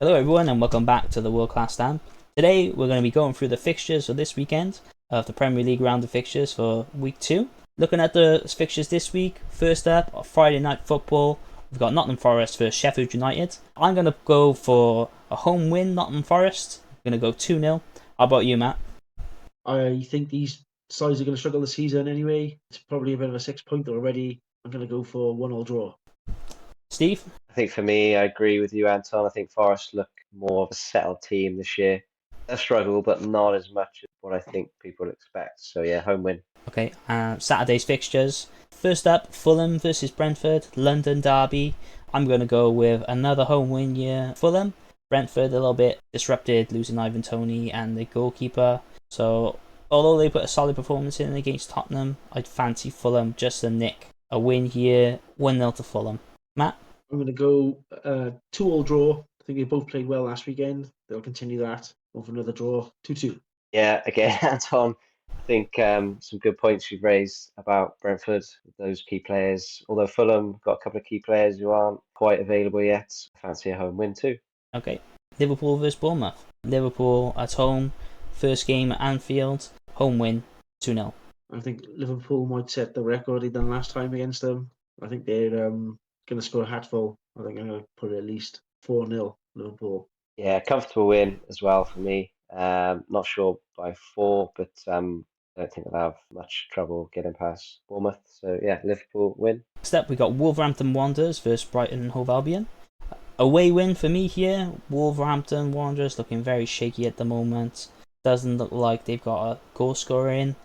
Hello everyone and welcome back to the World Class Stamp. Today we're going to be going through the fixtures for this weekend of the Premier League round of fixtures for week 2. Looking at the fixtures this week, first up, Friday night football, we've got Nottingham Forest versus Sheffield United. I'm going to go for a home win, Nottingham Forest. I'm going to go 2-0. How about you, Matt? I think these sides are going to struggle this season anyway. It's probably a bit of a 6 pointer already. I'm going to go for 1-1 draw. Steve? I think for me, I agree with you, Anton. I think Forest look more of a settled team this year. They'll struggle, but not as much as what I think people expect. So yeah, home win. Okay, Saturday's fixtures. First up, Fulham versus Brentford, London derby. I'm going to go with another home win here. Fulham, Brentford a little bit disrupted, losing Ivan Toney and the goalkeeper. So, although they put a solid performance in against Tottenham, I'd fancy Fulham just a nick. A win here, 1-0 to Fulham. Matt? I'm going to go 2-2 draw. I think they both played well last weekend. They'll continue that. Go for another draw. 2-2. Yeah, again, Anton. I think some good points you've raised about Brentford, those key players. Although Fulham got a couple of key players who aren't quite available yet, I fancy a home win too. Okay. Liverpool versus Bournemouth. Liverpool at home, first game at Anfield, home win, 2-0. I think Liverpool might set the record they done last time against them. I think they're going to score a hatful. I think I'm going to put at least 4-0 Liverpool. Yeah, comfortable win as well for me. Not sure by 4, but I don't think they'll have much trouble getting past Bournemouth. So yeah, Liverpool win. Next up, we got Wolverhampton Wanderers versus Brighton and Hove Albion. Away win for me here. Wolverhampton Wanderers looking very shaky at the moment. Doesn't look like they've got a goal scorer in.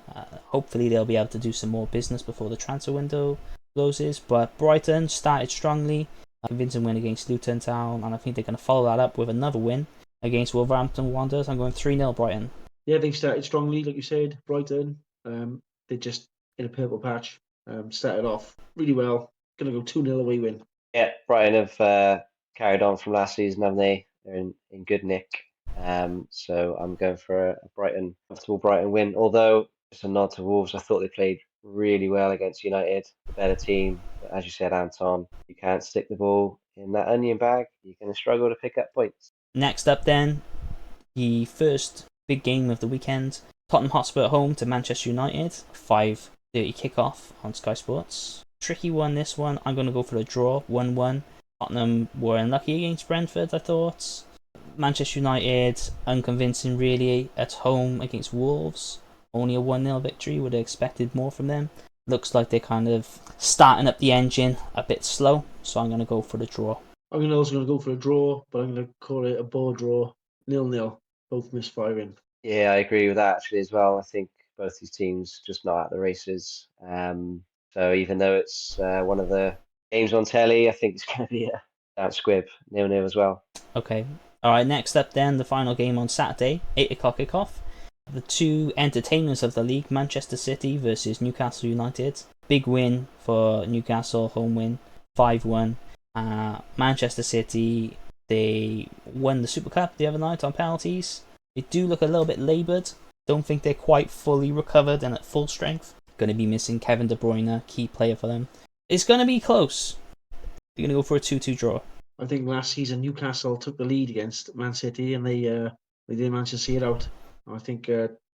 Hopefully they'll be able to do some more business before the transfer window closes. But Brighton started strongly. Convincing win against Luton Town, and I think they're going to follow that up with another win against Wolverhampton Wanderers. I'm going 3-0 Brighton. Yeah, they've started strongly, like you said. Brighton, they're just in a purple patch. Started off really well. Going to go 2-0 away win. Yeah, Brighton have carried on from last season, haven't they? They're in good nick. So I'm going for a Brighton, comfortable Brighton win. Although, just a nod to Wolves, I thought they played really well against United, the better team. But as you said, Anton, you can't stick the ball in that onion bag. You're going to struggle to pick up points. Next up, then, the first big game of the weekend. Tottenham Hotspur at home to Manchester United. 5:30 kickoff on Sky Sports. Tricky one, this one. I'm going to go for the draw, 1-1. Tottenham were unlucky against Brentford, I thought. Manchester United, unconvincing really at home against Wolves. Only a 1-0 victory, would have expected more from them. Looks like they're kind of starting up the engine a bit slow, so I'm going to go for the draw. I'm also going to go for a draw, but I'm going to call it a ball draw, 0-0. Both misfiring. Yeah, I agree with that actually as well. I think both these teams just not at the races. So even though it's one of the games on telly, I think it's going to be a damp squib, 0-0 as well. Okay. Alright, next up then, the final game on Saturday, 8 o'clock kickoff. The two entertainers of the league, Manchester City versus Newcastle United. Big win for Newcastle, home win, 5-1. Manchester City, they won the Super Cup the other night on penalties. They do look a little bit laboured. Don't think they're quite fully recovered and at full strength. Going to be missing Kevin De Bruyne, key player for them. It's going to be close. They're going to go for a 2-2 draw. I think last season Newcastle took the lead against Man City and they didn't manage to see it out. I think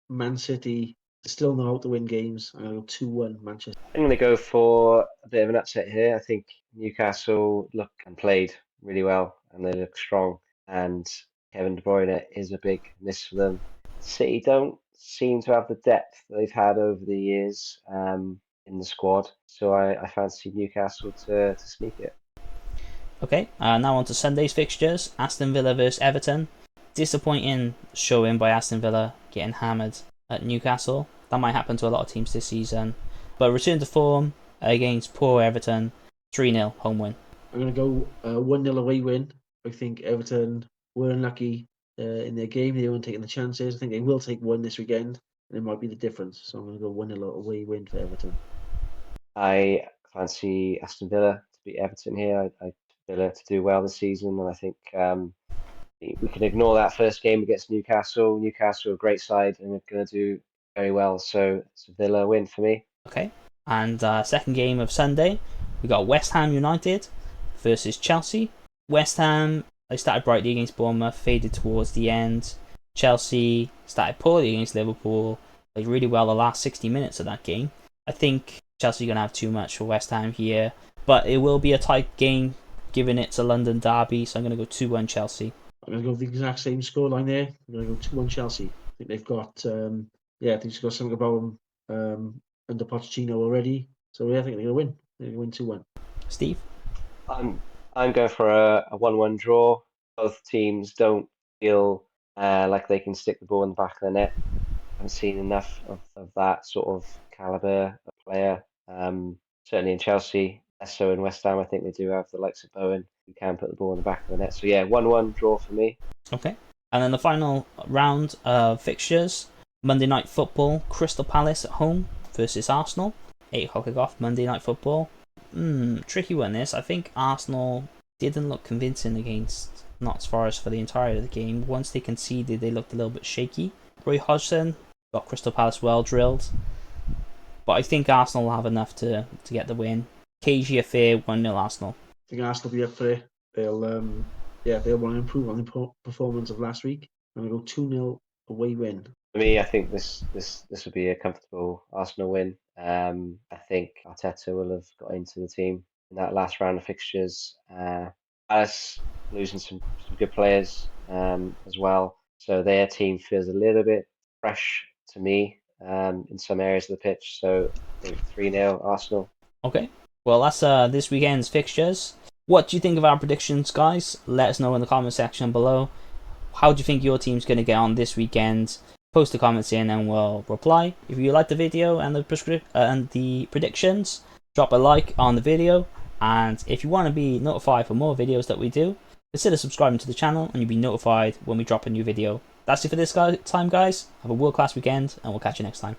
Man City still know how to win games. I'm going to go 2-1 Manchester. I'm going to go for a bit of an upset here. I think Newcastle look and played really well and they look strong. And Kevin De Bruyne is a big miss for them. City don't seem to have the depth that they've had over the years in the squad. So I fancy Newcastle to sneak it. Okay, now on to Sunday's fixtures. Aston Villa versus Everton. Disappointing showing by Aston Villa, getting hammered at Newcastle. That might happen to a lot of teams this season. But return to form against poor Everton, 3-0 home win. I'm going to go 1-0 away win. I think Everton were unlucky in their game. They weren't taking the chances. I think they will take one this weekend, and it might be the difference. So I'm going to go 1-0 away win for Everton. I fancy Aston Villa to beat Everton here. I Villa to do well this season, and I think we can ignore that first game against Newcastle. Newcastle, a great side, and they're going to do very well. So it's a Villa win for me. Okay, and second game of Sunday, we got West Ham United versus Chelsea. West Ham They started brightly against Bournemouth, faded towards the end. Chelsea started poorly against Liverpool, played really well the last 60 minutes of that game. I think Chelsea are going to have too much for West Ham here, but it will be a tight game given it's a London derby, so I'm going to go 2-1 Chelsea. I'm going to go with the exact same scoreline there. I'm going to go 2-1 Chelsea. I think they've got, I think it's got something about them under Pochettino already. So yeah, I think they're going to win. They're going to win 2-1. Steve? I'm going for a 1-1 draw. Both teams don't feel like they can stick the ball in the back of the net. I haven't seen enough of that sort of caliber of player. Certainly in Chelsea, less so in West Ham. I think they do have the likes of Bowen who can put the ball in the back of the net. So yeah, 1-1 draw for me. Okay. And then the final round of fixtures. Monday Night Football, Crystal Palace at home versus Arsenal. 8 o'clock kickoff, Monday Night Football. Tricky one this. I think Arsenal didn't look convincing against Notts Forest for the entirety of the game. Once they conceded, they looked a little bit shaky. Roy Hodgson got Crystal Palace well drilled. But I think Arsenal will have enough to get the win. Cagey affair, 1-0 Arsenal. I think Arsenal will be up for it. They'll want to improve on the performance of last week. I'm going to go 2-0 away win. For me, I think this will be a comfortable Arsenal win. I think Arteta will have got into the team in that last round of fixtures. Palace losing some good players as well, so their team feels a little bit fresh to me in some areas of the pitch. So I think 3-0 Arsenal. Okay, well that's this weekend's fixtures. What do you think of our predictions, guys? Let us know in the comment section below. How do you think your team's going to get on this weekend? Post the comments in and we'll reply. If you like the video and the predictions, drop a like on the video. And if you want to be notified for more videos that we do, consider subscribing to the channel and you'll be notified when we drop a new video. That's it for this time, guys. Have a world-class weekend and we'll catch you next time.